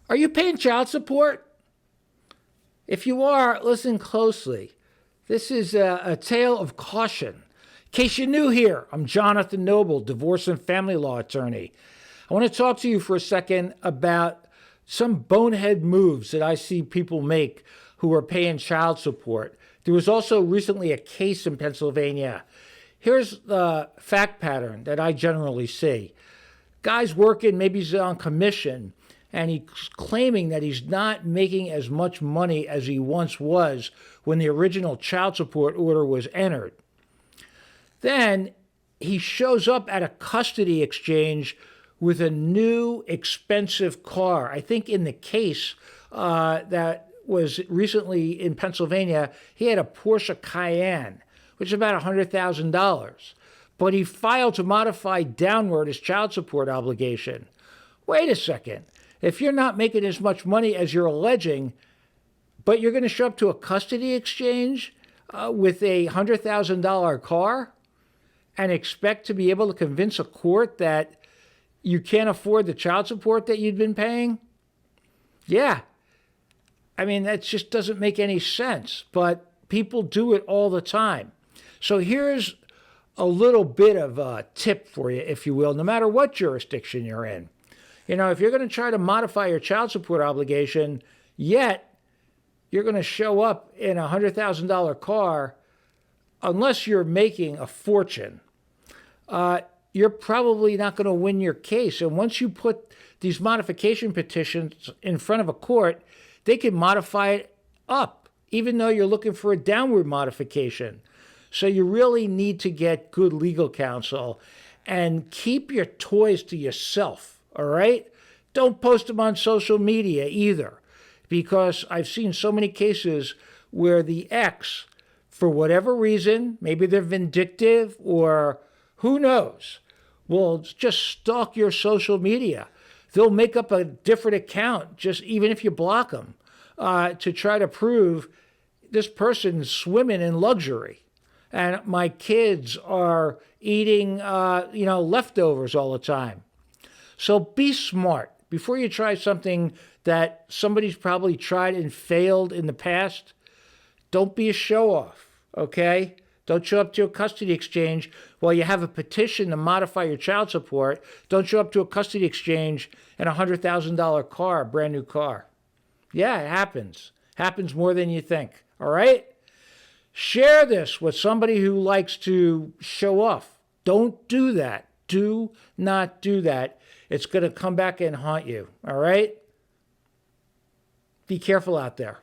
Are you paying child support? If you are, listen closely. This is a tale of caution. In case you're new here, I'm Jonathan Noble, divorce and family law attorney. I want to talk to you for a second about some bonehead moves that I see people make who are paying child support. There was also recently a case in Pennsylvania. Here's the fact pattern that I generally see. Guy's working, maybe he's on commission, and he's claiming that he's not making as much money as he once was when the original child support order was entered. Then he shows up at a custody exchange with a new expensive car. I think in the case that was recently in Pennsylvania, he had a Porsche Cayenne, which is about $100,000. But he filed to modify downward his child support obligation. Wait a second. If you're not making as much money as you're alleging, but you're going to show up to a custody exchange with a $100,000 car and expect to be able to convince a court that you can't afford the child support that you've been paying? Yeah. I mean, that just doesn't make any sense, but people do it all the time. So here's a little bit of a tip for you, if you will, no matter what jurisdiction you're in. You know, if you're going to try to modify your child support obligation, yet you're going to show up in a $100,000 car, unless you're making a fortune, you're probably not going to win your case. And once you put these modification petitions in front of a court, they can modify it up, even though you're looking for a downward modification. So you really need to get good legal counsel and keep your toys to yourself. All right? Don't post them on social media either, because I've seen so many cases where the ex, for whatever reason, maybe they're vindictive or who knows, will just stalk your social media. They'll make up a different account, just even if you block them, to try to prove this person's swimming in luxury. And my kids are eating, leftovers all the time. So be smart. Before you try something that somebody's probably tried and failed in the past, don't be a show-off, okay? Don't show up to a custody exchange while you have a petition to modify your child support. Don't show up to a custody exchange in a $100,000 car, a brand new car. Yeah, it happens. Happens more than you think, all right? Share this with somebody who likes to show off. Don't do that. Do not do that. It's going to come back and haunt you, all right? Be careful out there.